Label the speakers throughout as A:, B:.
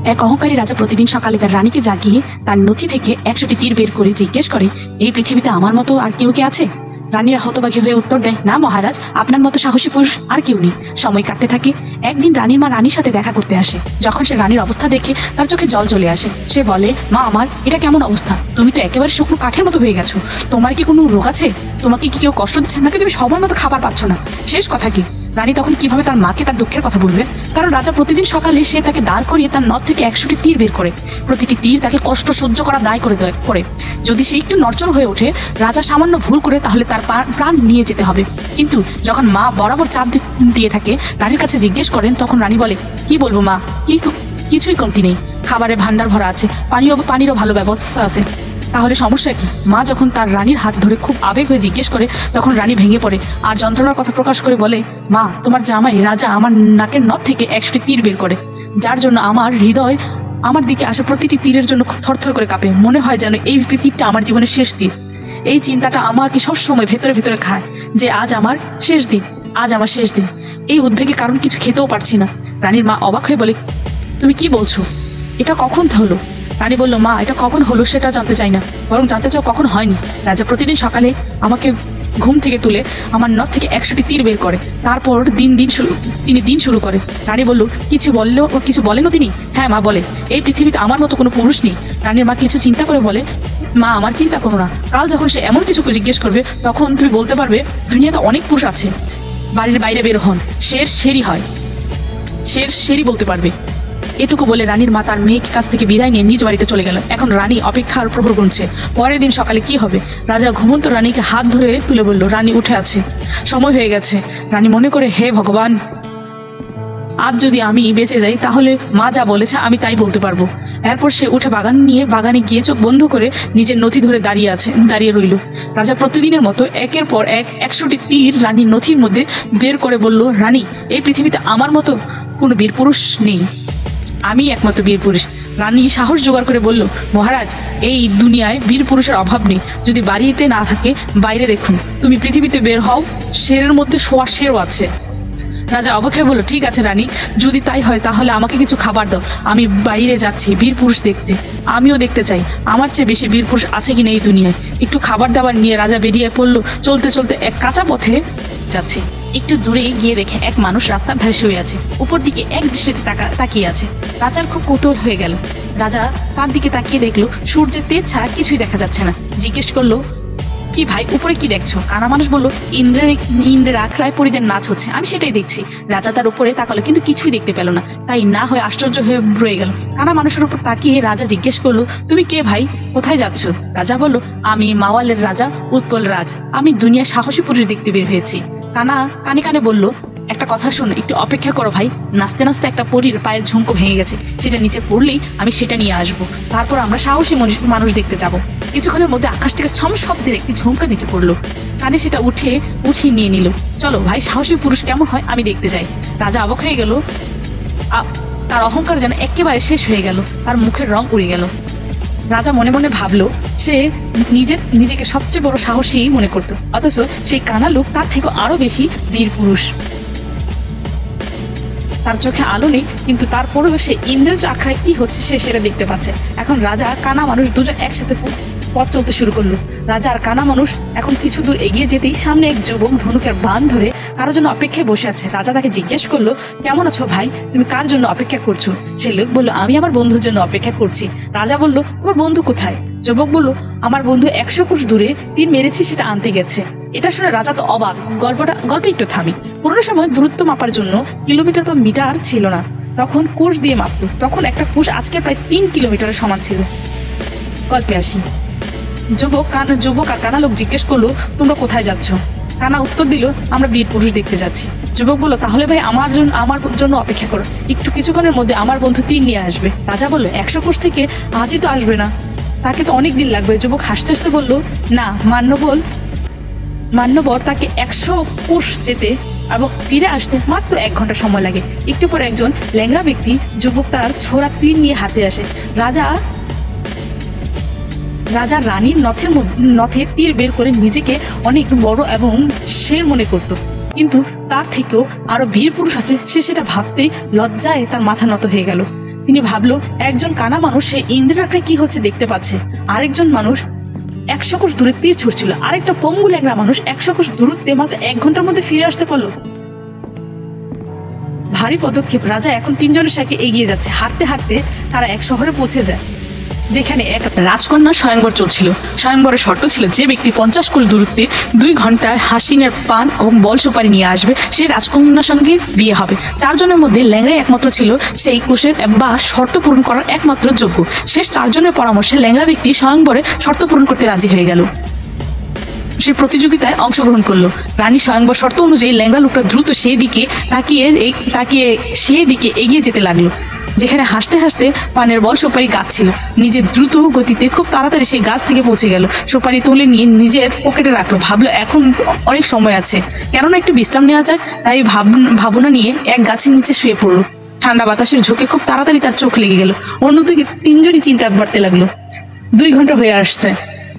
A: এক অহংকারী রাজা প্রতিদিন সকালে তার রানীকে জাগিয়ে তার নথি থেকে 100টি তীর বের করে জিজ্ঞেস করে, এই পৃথিবীতে আমার মতো আর কেউ কি আছে? রানীরা হতবাকী হয়ে উত্তর দেয়, না মহারাজ, আপনার মতো সাহসী পুরুষ আর কেউ নেই। সময় কাটতে থাকে। একদিন রানীর মা রানীর সাথে দেখা করতে আসে। যখন সে রানীর অবস্থা দেখে তার চোখে জল চলে আসে। সে বলে, মা আমার, এটা কেমন অবস্থা? তুমি তো একেবারে শুকনো কাঠের মতো হয়ে গেছো। তোমার কি কোনো রোগ আছে? তোমাকে কি কেউ কষ্ট দিচ্ছে নাকি তুমি সময় মতো খাবার পাচ্ছ না? শেষ কথা কি? রানী তখন কিভাবে তার মাকে তার দুঃখের কথা বলবে? কারণ রাজা প্রতিদিন সকালে সে তাকে দাঁড় করিয়ে তার নথ থেকে 100টি তীর বের করে। প্রতিটি তীর তাকে কষ্ট সহ্য করা দায় করে। যদি সে একটু নড়চড় হয়ে ওঠে, রাজা সামান্য ভুল করে, তাহলে তার প্রাণ নিয়ে যেতে হবে। কিন্তু যখন মা বরাবর চাপ দিয়ে থাকে, রানীর কাছে জিজ্ঞেস করেন, তখন রানী বলে, কি বলবো মা, কিছুই কমতি নেই। খাবারের ভান্ডার ভরা আছে, পানিরও ভালো ব্যবস্থা আছে। তাহলে সমস্যা কি? মা যখন তার রানীর হাত ধরে খুব আবেগ হয়ে জিজ্ঞেস করে, তখন রানী ভেঙে পড়ে আর যন্ত্রণার কথা প্রকাশ করে বলে, মা, তোমার জামাই রাজা আমার নাকের নথ থেকে 100টি তীর বের করে, যার জন্য আমার হৃদয় আমার দিকে আসা প্রতিটি তীরের জন্য থরথর করে কাঁপে। মনে হয় যেন এই তীরটা আমার জীবনের শেষ তীর। এই চিন্তাটা আমাকে সবসময় ভেতরে ভেতরে খায় যে আজ আমার শেষ দিন। এই উদ্বেগের কারণ কিছু খেতেও পারছি না। রানীর মা অবাক হয়ে বলে, তুমি কি বলছো? এটা কখন হলো? রানী বলল, মা, এটা কখন হলো সেটা জানতে চাই না, বরং জানতে চাও কখন হয়নি। রাজা প্রতিদিন সকালে আমাকে ঘুম থেকে তুলে আমার নথ থেকে 100টি তীর বের করে, তারপর তিনি দিন শুরু করে। রানী বলল, কিছু বলেনও তিনি? হ্যাঁ মা, বলে, এই পৃথিবীতে আমার মতো কোনো পুরুষ নেই। রানীর মা কিছু চিন্তা করে বলে, মা, আমার চিন্তা করো না। কাল যখন সে এমন কিছু জিজ্ঞেস করবে, তখন তুমি বলতে পারবে, দুনিয়াতে অনেক পুরুষ আছে, বাড়ির বাইরে বের হন, শেরই বলতে পারবে। এটুকু বলে রানীর মা তার মেয়েকে কাছ থেকে বিদায় নিয়ে নিজ বাড়িতে চলে গেল। এখন রানী অপেক্ষার প্রহর গুনছে, পরের দিন সকালে কি হবে। রাজা ঘুমন্ত রানীকে হাত ধরে তুলে বলল, রানী উঠে আছে, সময় হয়ে গেছে। রানী মনে করে, হে ভগবান, আজ যদি আমি বেঁচে যাই, তাহলে মা যা বলেছে আমি তাই বলতে পারবো। এরপর সে উঠে বাগানে গিয়ে চোখ বন্ধ করে নিজের নথি ধরে দাঁড়িয়ে রইল। রাজা প্রতিদিনের মতো একের পর এক 100টি তীর রানীর নথির মধ্যে বের করে বলল, রানী, এই পৃথিবীতে আমার মতো কোনো বীর পুরুষ নেই, আমি একমাত্র বীর পুরুষ। রানী সাহস জোগাড় করে বলল, মহারাজ, এই দুনিয়ায় বীর পুরুষের অভাব নেই। যদি বাড়িতে না থাকে, বাইরে দেখুন। তুমি পৃথিবীতে বের হও, শেরের মধ্যে শোয়া শেরও আছে। রাজা অবাক হয়ে বলল, ঠিক আছে রানী, যদি তাই হয় তাহলে আমাকে কিছু খাবার দাও। আমি বাইরে যাচ্ছি বীর পুরুষ দেখতে। আমিও দেখতে চাই আমার চেয়ে বেশি বীর পুরুষ আছে কিনা এই দুনিয়ায়। একটু খাবার দাবার নিয়ে রাজা বেরিয়ে পড়ল। চলতে চলতে এক কাঁচা পথে যাচ্ছে। একটু দূরে গিয়ে দেখে এক মানুষ রাস্তার ধারে শুয়ে আছে, উপর দিকে এক দৃষ্টিতে তাকিয়ে আছে। রাজার খুব কৌতূহল হয়ে গেল। রাজা তার দিকে তাকিয়ে দেখলো সূর্যের তেজ ছাড়া কিছুই দেখা যাচ্ছে না। জিজ্ঞেস করলো, কি ভাই, উপরে কি দেখছো? কানা মানুষ বলল, ইন্দ্রের আখড়ায় পরীদের নাচ হচ্ছে, আমি সেটাই দেখছি। রাজা তার উপরে তাকালো, কিন্তু কিছুই দেখতে পেল না। তাই না হয়ে আশ্চর্য হয়ে রয়ে গেল। কানা মানুষের উপর তাকিয়ে রাজা জিজ্ঞেস করলো, তুমি কে ভাই, কোথায় যাচ্ছ? রাজা বলল, আমি মাওয়ালের রাজা উৎপল রাজ, আমি দুনিয়ার সাহসী পুরুষ দেখতে বের হয়েছি। কানা কানে কানে বলল, একটা কথা শোনো, একটু অপেক্ষা করো ভাই। নাচতে নাচতে একটা পরীর পায়ের ঝুমকো ভেঙে গেছে, সেটা নিচে পড়লেই আমি সেটা নিয়ে আসবো। তারপর আমরা সাহসী মানুষ দেখতে যাব। কিছুক্ষণের মধ্যে আকাশ থেকে ছম শব্দের একটি ঝুমকা নিচে পড়লো। কানে সেটা উঠিয়ে নিয়ে নিল। চলো ভাই, সাহসী পুরুষ কেমন হয় আমি দেখতে চাই। রাজা অবাক হয়ে গেল। তার অহংকার যেন একেবারে শেষ হয়ে গেল, তার মুখের রং উড়ে গেল। রাজা মনে মনে ভাবলো, সে নিজেকে সবচেয়ে বড় সাহসী মনে করতো, অথচ সেই কানা লোক তার থেকে আরো বেশি বীর পুরুষ। তার চোখে আলো নেই, কিন্তু তারপরেও সে ইন্দ্রের আখড়ায় কি হচ্ছে সে সেটা দেখতে পাচ্ছে। এখন রাজা কানা মানুষ দুজন একসাথে পথ চলতে শুরু করলো। রাজা আর কানা মানুষ এখন কিছু দূর এগিয়ে যেতেই সামনে এক যুবক ধনুকের বাণ ধরে কারোর জন্য অপেক্ষায় বসে আছে। রাজা তাকে জিজ্ঞেস করলো, কেমন আছো ভাই, তুমি কার জন্য অপেক্ষা করছো? সে লোক বলল, আমি আমার বন্ধুর জন্য অপেক্ষা করছি। রাজা বলল, তোমার বন্ধু কোথায়? যুবক বলল, আমার বন্ধু 100 কোষ দূরে তীর মেরেছি, সেটা আনতে গেছে। এটা শুনে রাজা তো অবাক। গল্পে একটু থামি। পুরোনো সময় দূরত্ব মাপার জন্য কিলোমিটার বা মিটার ছিল না, তখন কোষ দিয়ে মাপতো। তখন একটা কোষ আজকে প্রায় 3 কিলোমিটারের সমান ছিল। গল্পে আসি। যুবক আর কানা লোক জিজ্ঞেস করলো, তোমরা কোথায় যাচ্ছ? কানা উত্তর দিল, আমরা বীর পুরুষ দেখতে যাচ্ছি। যুবক বলল, তাহলে ভাই আমার জন্য অপেক্ষা করো, একটু কিছুক্ষণের মধ্যে আমার বন্ধু তীর নিয়ে আসবে। রাজা বলল, 100 কোষ থেকে আজই তো আসবে না, তাকে তো অনেক দিন লাগবে। যুবক হাসতে হাসতে বলল, না, মান্যবর তাকে 100 কোষ যেতে এবং ফিরে আসতে মাত্র 1 ঘন্টা সময় লাগে। একটু পর একজন ল্যাংড়া ব্যক্তি যুবক তার ছোড়া তীর নিয়ে হাতে আসে। রাজা রানীর নথে তীর বের করে নিজেকে অনেক বড় এবং শের মনে করত, কিন্তু তার থেকেও আরো বীর পুরুষ আছে, সে সেটা ভাবতেই লজ্জায় তার মাথা নত হয়ে গেল। তিনি ভাবলো একজন কানা মানুষ সে ইন্দ্রের আঁকড়ে কি হচ্ছে দেখতে পাচ্ছে, আরেকজন মানুষ 100 কোষ দূরে তীর ছুটছিল, আরেকটা পঙ্গু ল্যাংড়া মানুষ 100 কোষ দূরত্বে মাত্র 1 ঘন্টার মধ্যে ফিরে আসতে পারলো। ভারী পদক্ষেপ, রাজা এখন 3 জনের সাথে এগিয়ে যাচ্ছে। হাঁটতে হাঁটতে তারা এক শহরে পৌঁছে যায়, যেখানে এক রাজকন্যা স্বয়ংবর চলছিল। স্বয়ংবরের শর্ত ছিল যে ব্যক্তি 50 কোষ দূরত্বে 2 ঘন্টায় হাসিনের পান এবং বল সুপারি নিয়ে আসবে সে রাজকন্যার সঙ্গে বিয়ে হবে। 4 জনের মধ্যে ল্যাংড়াই একমাত্র ছিল সেই কোষের বা শর্ত পূরণ করার একমাত্র যোগ্য। শেষ 4 জনের পরামর্শে ল্যাংড়া ব্যক্তি স্বয়ংবরে শর্ত পূরণ করতে রাজি হয়ে গেল। সে প্রতিযোগিতায় অংশগ্রহণ করলো। রানী স্বয়ংবর শর্ত অনুযায়ী ল্যাংড়া লোকটা দ্রুত সেই দিকে তাকিয়ে সেই দিকে এগিয়ে যেতে লাগলো, যেখানে হাসতে হাসতে পানের বল সুপারি গাছ ছিল। নিজের দ্রুত গতিতে খুব তাড়াতাড়ি সেই গাছ থেকে পৌঁছে গেল। সুপারি তুলে নিয়ে নিজের পকেটে রাখলো। ভাবলো এখন অনেক সময় আছে, কেননা একটু বিশ্রাম নেওয়া যাক। তাই ভাবনা নিয়ে এক গাছের নিচে শুয়ে পড়লো। ঠান্ডা বাতাসের ঝোঁকে খুব তাড়াতাড়ি তার চোখ লেগে গেল। অন্যদিকে 3 জনই চিন্তা বাড়তে লাগলো। 2 ঘন্টা হয়ে আসছে,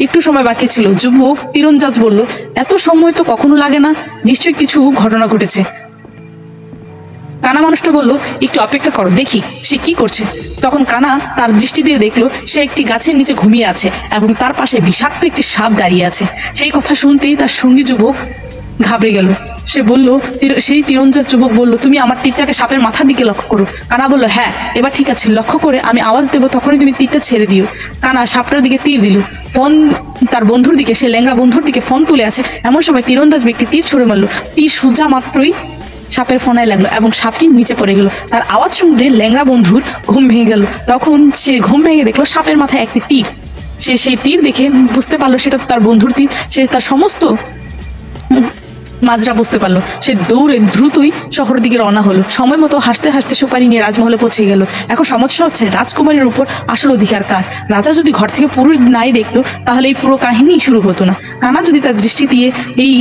A: একটু সময় বাকি ছিল। যুবক তীরন্দাজ বলল, এত সময় তো কখনো লাগে না, নিশ্চয়ই কিছু ঘটনা ঘটেছে। কানা মানুষটা বলল, একটু অপেক্ষা করো, দেখি সে কি করছে। তখন কানা তার দৃষ্টি দিয়ে দেখলো সে একটি গাছের নিচে ঘুমিয়ে আছে এবং তার পাশে বিষাক্ত একটি সাপ দাঁড়িয়ে আছে। সেই কথা শুনতেই তার সঙ্গী যুবক ঘাবড়ে গেল। সে বলল, সেই তীরন্দাজ যুবক বলল, তুমি আমার তীরটাকে সাপের মাথার দিকে লক্ষ্য করো। কানা বলল, হ্যাঁ এবার ঠিক আছে, লক্ষ্য করে আমি আওয়াজ দেবো তখনই তুমি তীরটা ছেড়ে দিও। কানা সাপটার দিকে তীর দিল। ফোন তার বন্ধুর দিকে, সে ল্যাংড়া বন্ধুর দিকে ফোন তুলে আছে। এমন সময় তীরন্দাজ ব্যক্তি তীর ছুড়ে মারলো। তীর সোজা মাত্রই সাপের ফোনায় লাগলো এবং সাপটি নিচে পড়ে গেল। তার আওয়াজ শুনলে ল্যাংড়া বন্ধুর ঘুম ভেঙে গেল। তখন সে ঘুম ভেঙে দেখলো সাপের মাথায় একটি তীর। সে সেই তীর দেখে বুঝতে পারলো সেটা তো তার বন্ধুর তীর। সে তার সমস্ত মাজরা বুঝতে পারলো। সে দৌড়ে দ্রুতই শহরের দিকে রওনা হলো। সময় মতো হাসতে হাসতে সুপারি নিয়ে রাজমহলে পৌঁছে গেল। এখন সমস্যা হচ্ছে রাজকুমারীর উপর আসল অধিকার কার। রাজা যদি ঘর থেকে পুরুষ নাই দেখতো তাহলে এই পুরো কাহিনী শুরু হতো না। কানা যদি তার দৃষ্টি দিয়ে এই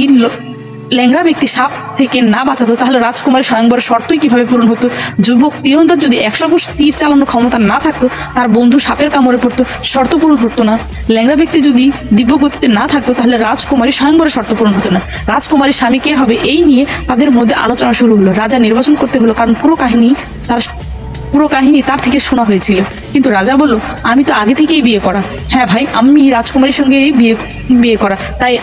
A: ল্যাংড়া ব্যক্তি সাপ থেকে না বাঁচাতো তাহলে রাজকুমারী স্বয়ংবরের শর্তই কিভাবে পূরণ হতো। যুবক তীরন্দাজ যদি 100 কোষ তীর চালানোর ক্ষমতা না থাকতো, তার বন্ধু সাপের কামড়ে পড়তো, শর্ত পূরণ হতো না। ল্যাংড়া ব্যক্তি যদি দিব্য গতিতে না থাকতো তাহলে রাজকুমারী স্বয়ংবরের শর্ত পূরণ হতো না। রাজকুমারীর স্বামী কে হবে এই নিয়ে তাদের মধ্যে আলোচনা শুরু হলো। রাজা নির্বাচন করতে হলো, কারণ পুরো কাহিনী তার থেকে শোনা হয়েছিল। কিন্তু রাজা বলল, আমি তো আগে থেকেই বিয়ে করা। হ্যাঁ ভাই, আমি রাজকুমারীর সঙ্গে বিয়ে করা, তাই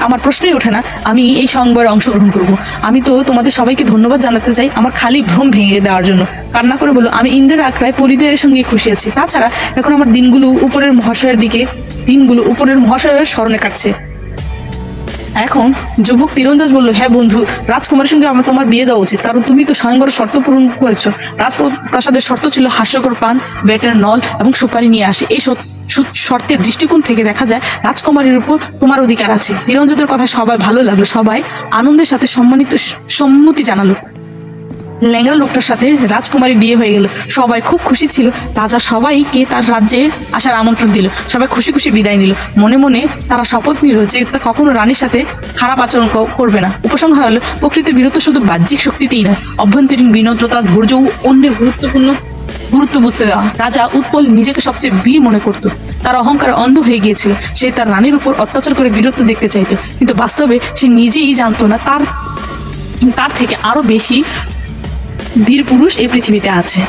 A: আমার প্রশ্নই ওঠে না আমি এই সংবারে অংশগ্রহণ করব। আমি তো তোমাদের সবাইকে ধন্যবাদ জানাতে চাই আমার খালি ভ্রম ভেঙে দেওয়ার জন্য। কান্না করে বলল, আমি ইন্দ্রের আঁকড়ায় পরিদের সঙ্গে খুশি আছি। তাছাড়া এখন আমার দিনগুলো উপরের মহাশয়ের স্মরণে কাটছে। এখন যুবক তীরন্দাজ বলল, হ্যাঁ বন্ধু, রাজকুমারের সঙ্গে আমার তোমার বিয়ে দেওয়া উচিত, কারণ তুমি তো স্বয়ংবরের শর্ত পূরণ করেছো। রাজপ্রাসাদের শর্ত ছিল হাস্যকর পান, ব্যাটের নল এবং সুপারি নিয়ে আসে। এই শর্তের দৃষ্টিকোণ থেকে দেখা যায় রাজকুমারীর উপর তোমার অধিকার আছে। তীরন্দাজের কথা সবাই ভালো লাগলো, সবাই আনন্দের সাথে সম্মতি জানালো। ল্যাংড়া লোকটার সাথে রাজকুমারী বিয়ে হয়ে গেল। সবাই খুব খুশি ছিল। রাজা সবাইকে তার রাজ্যে আসার আমন্ত্রণ দিল। সবাই খুশি খুশি বিদায় নিল। মনে মনে তারা শপথ নিল যে কখনো রানীর সাথে খারাপ আচরণ করবে না। উপসংহার হলো, প্রকৃতির বীরত্ব শুধু বাহ্যিক শক্তিতেই নয়, অভ্যন্তরীণ বিনম্রতা, ধৈর্য ও অন্যের গুরুত্ব বুঝতে দেওয়া। রাজা উৎপল নিজেকে সবচেয়ে বীর মনে করত। তার অহংকার অন্ধ হয়ে গিয়েছিল। সে তার রানীর উপর অত্যাচার করে বীরত্ব দেখতে চাইতো, কিন্তু বাস্তবে সে নিজেই জানতো না তার থেকে আরো বেশি বীর পুরুষ এই পৃথিবীতে আছে।